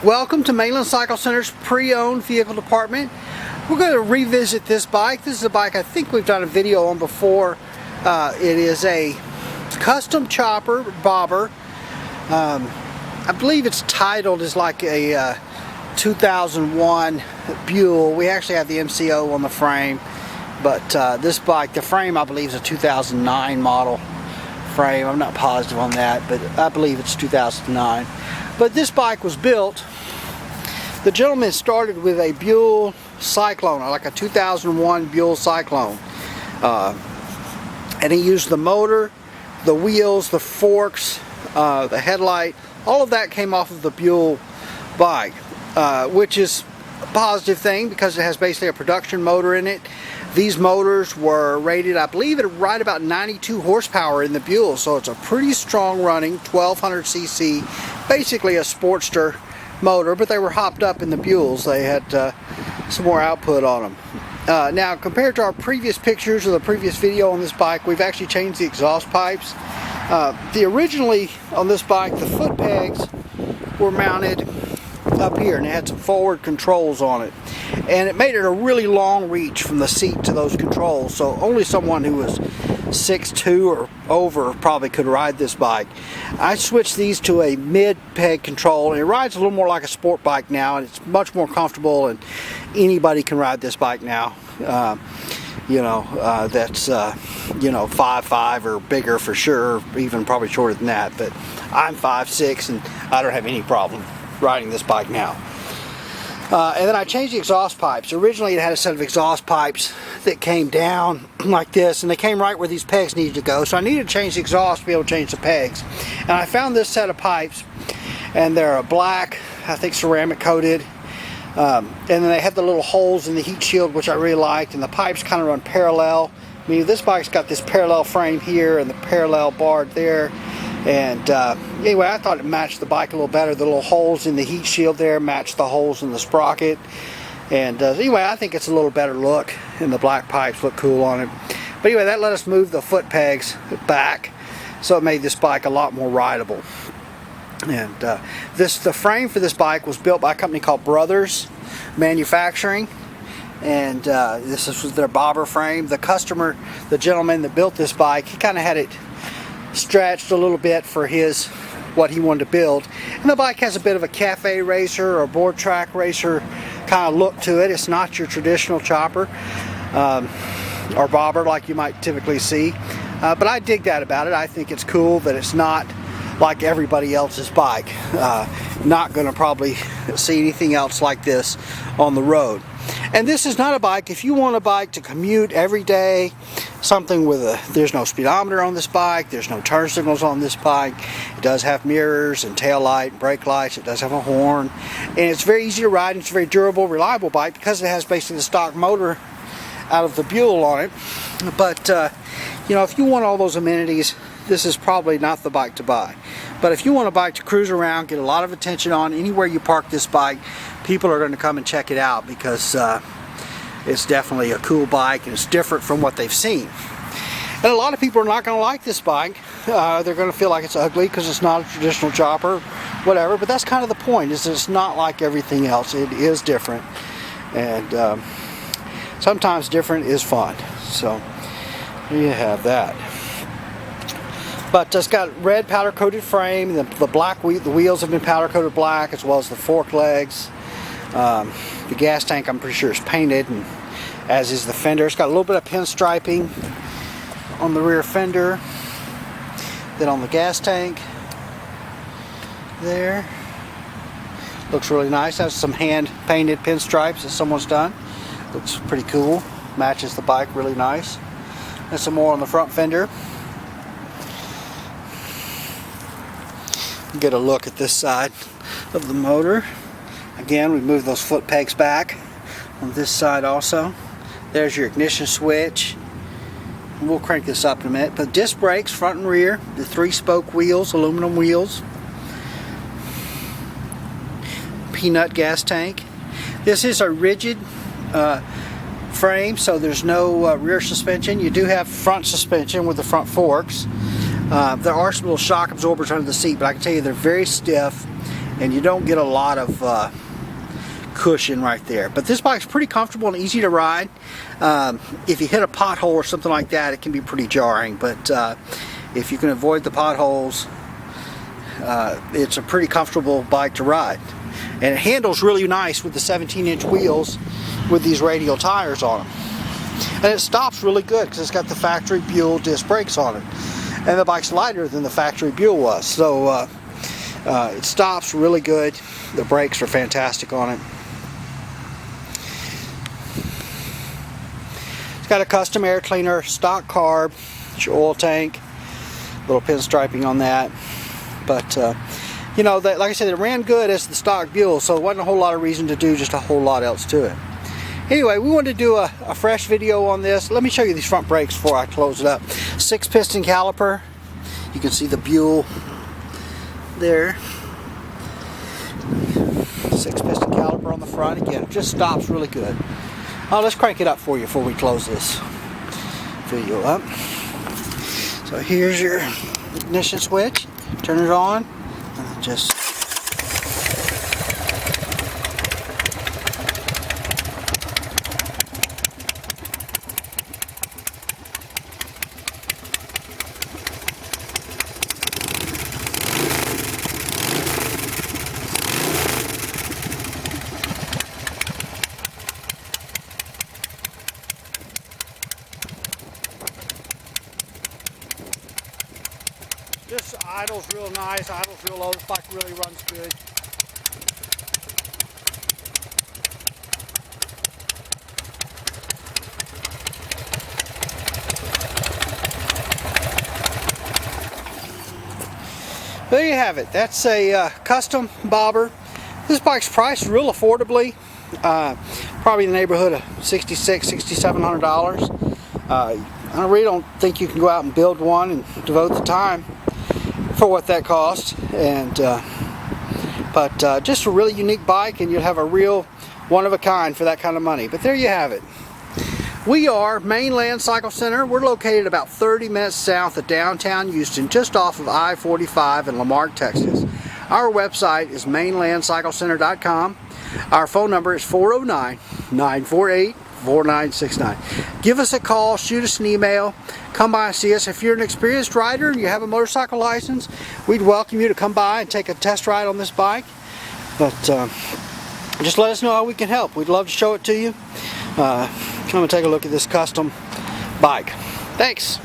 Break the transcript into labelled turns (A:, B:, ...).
A: Welcome to Mainland Cycle Center's pre-owned vehicle department. We're going to revisit this bike. This is a bike I think we've done a video on before. It is a custom chopper bobber. I believe it's titled as like a 2001 Buell. We actually have the MCO on the frame, but this bike, the frame I believe is a 2009 model frame. I'm not positive on that, but I believe it's 2009. But this bike was built, the gentleman started with a Buell Cyclone, like a 2001 Buell Cyclone. And he used the motor, the wheels, the forks, the headlight, all of that came off of the Buell bike, which is a positive thing because it has basically a production motor in it. These motors were rated, I believe, at right about 92 horsepower in the Buell, so it's a pretty strong running 1200 cc, basically a Sportster motor, but they were hopped up in the Buells. They had some more output on them. Now, compared to our previous pictures or the previous video on this bike, we've actually changed the exhaust pipes. Originally on this bike, the foot pegs were mounted up here and it had some forward controls on it, and it made it a really long reach from the seat to those controls, so only someone who was 6'2" or over probably could ride this bike. I switched these to a mid peg control, and it rides a little more like a sport bike now, and it's much more comfortable, and anybody can ride this bike now. That's 5'5" or bigger for sure, even probably shorter than that, but I'm 5'6" and I don't have any problem riding this bike now. And then I changed the exhaust pipes. Originally it had a set of exhaust pipes that came down like this, and they came right where these pegs needed to go, so I needed to change the exhaust to be able to change the pegs. And I found this set of pipes, and they're a black, I think ceramic coated, and then they have the little holes in the heat shield, which I really liked, and the pipes kind of run parallel. I mean, this bike's got this parallel frame here and the parallel bar there. And anyway, I thought it matched the bike a little better. The little holes in the heat shield there matched the holes in the sprocket. And anyway, I think it's a little better look, and the black pipes look cool on it. But anyway, that let us move the foot pegs back, so it made this bike a lot more rideable. And the frame for this bike was built by a company called Brothers Manufacturing. And this was their bobber frame. The customer, the gentleman that built this bike, he kind of had it stretched a little bit for what he wanted to build, and the bike has a bit of a cafe racer or board track racer kind of look to it. It's not your traditional chopper or bobber like you might typically see, but I dig that about it. I think it's cool that it's not like everybody else's bike. Not going to probably see anything else like this on the road. And this is not a bike, if you want a bike to commute every day, something with there's no speedometer on this bike, there's no turn signals on this bike, it does have mirrors and tail light and brake lights, it does have a horn, and it's very easy to ride, and it's a very durable, reliable bike because it has basically the stock motor out of the Buell on it. But if you want all those amenities, this is probably not the bike to buy. But if you want a bike to cruise around, get a lot of attention on, anywhere you park this bike, people are going to come and check it out because it's definitely a cool bike and it's different from what they've seen. And a lot of people are not going to like this bike. They're going to feel like it's ugly because it's not a traditional chopper, whatever. But that's kind of the point, is that it's not like everything else. It is different. And sometimes different is fun. So there you have that. But it's got red powder coated frame. The black the wheels have been powder coated black, as well as the fork legs. The gas tank, I'm pretty sure, is painted, and as is the fender. It's got a little bit of pinstriping on the rear fender. Then on the gas tank there, looks really nice. Has some hand painted pinstripes that someone's done. Looks pretty cool. Matches the bike really nice. And some more on the front fender. Get a look at this side of the motor. Again, we move those foot pegs back on this side also. There's your ignition switch. And we'll crank this up in a minute. But disc brakes, front and rear. The 3-spoke wheels, aluminum wheels. Peanut gas tank. This is a rigid frame, so there's no rear suspension. You do have front suspension with the front forks. There are some little shock absorbers under the seat, but I can tell you they're very stiff, and you don't get a lot of cushion right there. But this bike's pretty comfortable and easy to ride. If you hit a pothole or something like that, it can be pretty jarring, but if you can avoid the potholes, it's a pretty comfortable bike to ride. And it handles really nice with the 17-inch wheels with these radial tires on them. And it stops really good because it's got the factory Buell disc brakes on it. And the bike's lighter than the factory Buell was. So it stops really good. The brakes are fantastic on it. It's got a custom air cleaner, stock carb, it's your oil tank, little pinstriping on that. But you know, like I said, it ran good as the stock Buell, so there wasn't a whole lot of reason to do just a whole lot else to it. Anyway, we wanted to do a fresh video on this. Let me show you these front brakes before I close it up. 6-piston caliper. You can see the Buell there. 6-piston caliper on the front. Again, it just stops really good. Let's crank it up for you before we close this video up. So here's your ignition switch. Turn it on and just idles real nice, idles real low. This bike really runs good. There you have it. That's a custom bobber. This bike's priced real affordably, probably in the neighborhood of $6,600–$6,700. I really don't think you can go out and build one and devote the time for what that costs, and but just a really unique bike, and you'll have a real one-of-a-kind for that kind of money. But there you have it. We are Mainland Cycle Center. We're located about 30 minutes south of downtown Houston, just off of I-45 in LaMarque, Texas. Our website is mainlandcyclecenter.com. Our phone number is 409-948-4969. Give us a call, shoot us an email, come by and see us. If you're an experienced rider and you have a motorcycle license, we'd welcome you to come by and take a test ride on this bike. But just let us know how we can help. We'd love to show it to you. Come and take a look at this custom bike. Thanks.